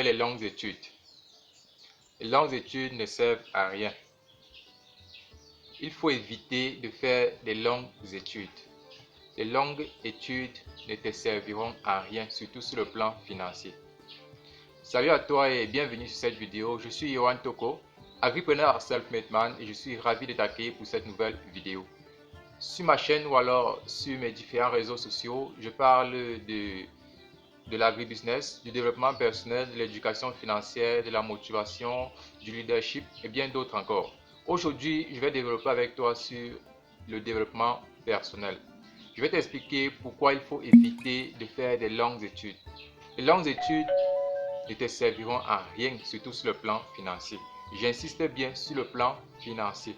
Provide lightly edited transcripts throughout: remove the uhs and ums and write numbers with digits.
les longues études. Les longues études ne servent à rien. Il faut éviter de faire des longues études. Les longues études ne te serviront à rien, surtout sur le plan financier. Salut à toi et bienvenue sur cette vidéo. Je suis Yohan Toko, agripreneur self-made man, et je suis ravi de t'accueillir pour cette nouvelle vidéo. Sur ma chaîne ou alors sur mes différents réseaux sociaux, je parle de l'agribusiness, du développement personnel, de l'éducation financière, de la motivation, du leadership et bien d'autres encore. Aujourd'hui, je vais développer avec toi sur le développement personnel. Je vais t'expliquer pourquoi il faut éviter de faire des longues études. Les longues études ne te serviront à rien, surtout sur le plan financier. J'insiste bien sur le plan financier.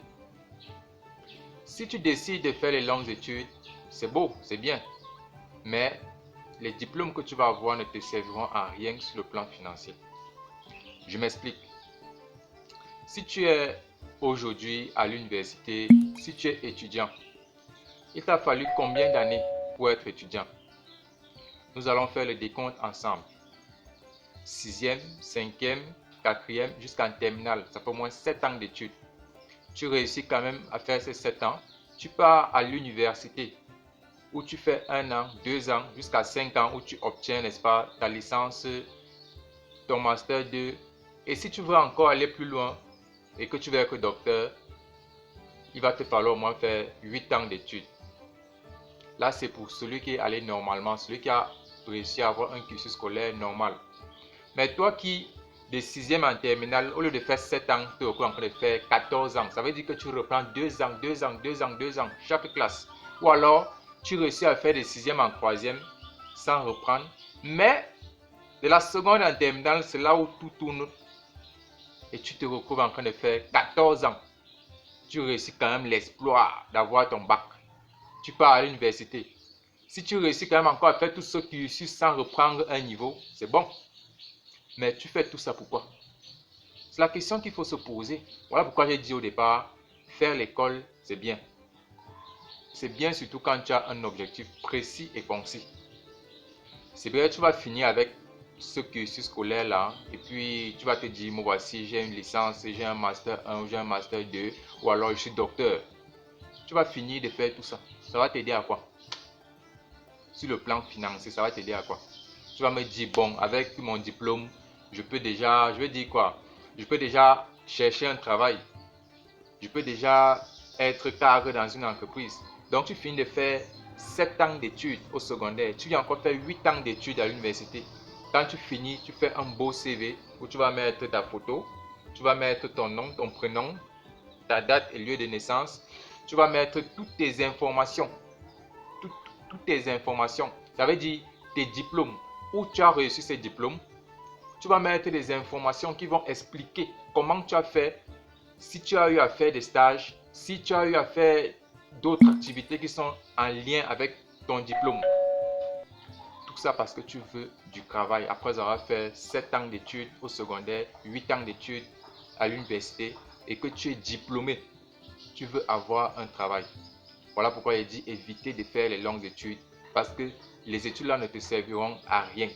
Si tu décides de faire les longues études, c'est beau, c'est bien, mais les diplômes que tu vas avoir ne te serviront à rien sur le plan financier. Je m'explique. Si tu es aujourd'hui à l'université, si tu es étudiant, il t'a fallu combien d'années pour être étudiant? Nous allons faire le décompte ensemble. 6e, 5e, 4e jusqu'en terminale, ça fait au moins 7 ans d'études. Tu réussis quand même à faire ces 7 ans. Tu pars à l'université où tu fais 1 an, 2 ans, jusqu'à 5 ans où tu obtiens, n'est-ce pas, ta licence, ton master 2. Et si tu veux encore aller plus loin et que tu veux être docteur, il va te falloir au moins faire 8 ans d'études. Là, c'est pour celui qui est allé normalement, celui qui a réussi à avoir un cursus scolaire normal. Mais toi qui, de 6e en terminale, au lieu de faire 7 ans, tu es en train de faire 14 ans. Ça veut dire que tu reprends 2 ans, 2 ans, 2 ans, 2 ans, chaque classe. Ou alors, tu réussis à faire de 6e en 3e sans reprendre. Mais de la seconde en terminale, c'est là où tout tourne. Et tu te retrouves en train de faire 14 ans. Tu réussis quand même l'exploit d'avoir ton bac. Tu pars à l'université. Si tu réussis quand même encore à faire tout ce cursus sans reprendre un niveau, c'est bon. Mais tu fais tout ça pourquoi? C'est la question qu'il faut se poser. Voilà pourquoi j'ai dit au départ, faire l'école, c'est bien. C'est bien surtout quand tu as un objectif précis et concis. C'est vrai, tu vas finir avec ce cursus scolaire là et puis tu vas te dire, moi voici, j'ai une licence, j'ai un master 1 ou j'ai un master 2 ou alors je suis docteur. Tu vas finir de faire tout ça. Ça va t'aider à quoi? Sur le plan financier, ça va t'aider à quoi? Tu vas me dire, bon, avec mon diplôme, je peux déjà, je vais dire quoi? Je peux déjà chercher un travail. Je peux déjà être cadre dans une entreprise. Donc, tu finis de faire 7 ans d'études au secondaire. Tu viens encore faire 8 ans d'études à l'université. Quand tu finis, tu fais un beau CV où tu vas mettre ta photo, tu vas mettre ton nom, ton prénom, ta date et lieu de naissance. Tu vas mettre toutes tes informations. Toutes tes informations. Ça veut dire tes diplômes. Où tu as reçu ces diplômes. Tu vas mettre des informations qui vont expliquer comment tu as fait, si tu as eu à faire des stages, si tu as eu à faire d'autres activités qui sont en lien avec ton diplôme. Tout ça parce que tu veux du travail après avoir fait 7 ans d'études au secondaire, 8 ans d'études à l'université et que tu es diplômé. Tu veux avoir un travail. Voilà pourquoi il dit éviter de faire les longues études parce que les études là ne te serviront à rien.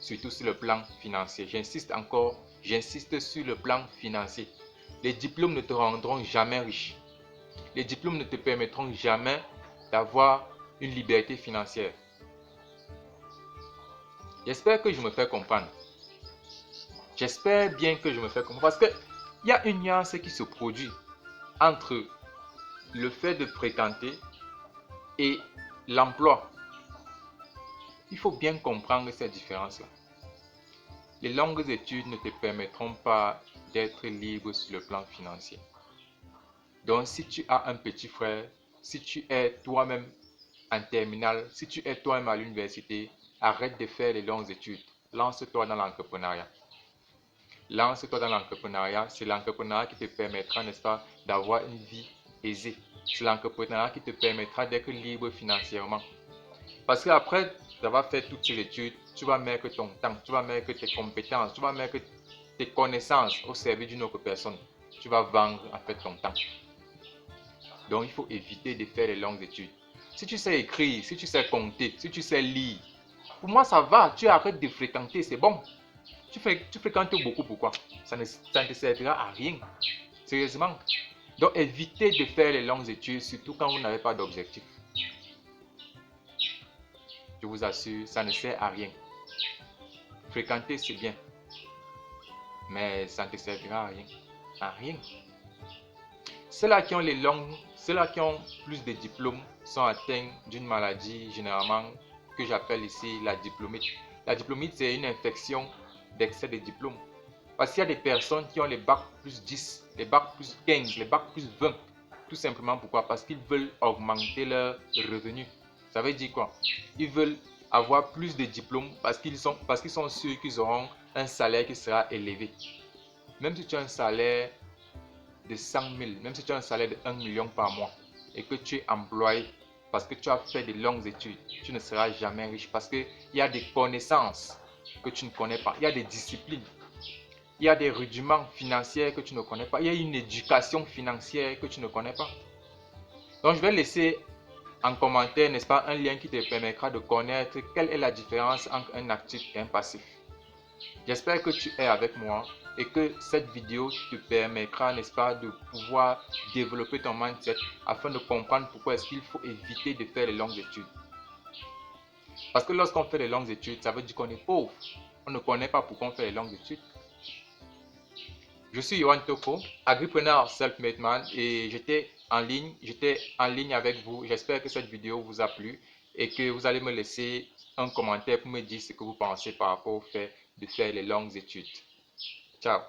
Surtout sur le plan financier. J'insiste sur le plan financier. Les diplômes ne te rendront jamais riche. Les diplômes ne te permettront jamais d'avoir une liberté financière. J'espère que je me fais comprendre. J'espère bien que je me fais comprendre parce qu'il y a une nuance qui se produit entre le fait de fréquenter et l'emploi. Il faut bien comprendre cette différence-là. Les longues études ne te permettront pas d'être libre sur le plan financier. Donc, si tu as un petit frère, si tu es toi-même en terminale, si tu es toi-même à l'université, arrête de faire les longues études. Lance-toi dans l'entrepreneuriat. Lance-toi dans l'entrepreneuriat. C'est l'entrepreneuriat qui te permettra, n'est-ce pas, d'avoir une vie aisée. C'est l'entrepreneuriat qui te permettra d'être libre financièrement. Parce qu'après d'avoir fait toutes ces études, tu vas mettre ton temps, tu vas mettre tes compétences, tu vas mettre tes connaissances au service d'une autre personne. Tu vas vendre en fait ton temps. Donc, il faut éviter de faire les longues études. Si tu sais écrire, si tu sais compter, si tu sais lire, pour moi, ça va. Tu arrêtes de fréquenter, c'est bon. tu fréquentes beaucoup, pourquoi? Ça ne te servira à rien. Sérieusement. Donc, évitez de faire les longues études, surtout quand vous n'avez pas d'objectif. Je vous assure, ça ne sert à rien. Fréquenter, c'est bien, mais ça ne te servira à rien. À rien. Ceux-là qui ont plus de diplômes sont atteints d'une maladie généralement que j'appelle ici la diplomite. La diplomite, c'est une infection d'excès de diplômes. Parce qu'il y a des personnes qui ont les bacs plus 10, les bacs plus 15, les bacs plus 20. Tout simplement pourquoi? Parce qu'ils veulent augmenter leurs revenus. Ça veut dire quoi? Ils veulent avoir plus de diplômes parce qu'ils sont sûrs qu'ils auront un salaire qui sera élevé. Même si tu as un salaire de 100 000, même si tu as un salaire de 1 million par mois et que tu es employé parce que tu as fait de longues études, tu ne seras jamais riche parce qu'il y a des connaissances que tu ne connais pas, il y a des disciplines, il y a des rudiments financiers que tu ne connais pas, il y a une éducation financière que tu ne connais pas. Donc je vais laisser en commentaire, n'est-ce pas, un lien qui te permettra de connaître quelle est la différence entre un actif et un passif. J'espère que tu es avec moi et que cette vidéo te permettra, n'est-ce pas, de pouvoir développer ton mindset afin de comprendre pourquoi est-ce qu'il faut éviter de faire les longues études. Parce que lorsqu'on fait les longues études, ça veut dire qu'on est pauvre. On ne connaît pas pourquoi on fait les longues études. Je suis Yohan Toko, agripreneur self-made man, et j'étais en ligne avec vous. J'espère que cette vidéo vous a plu et que vous allez me laisser un commentaire pour me dire ce que vous pensez par rapport au fait de faire les longues études. Ciao.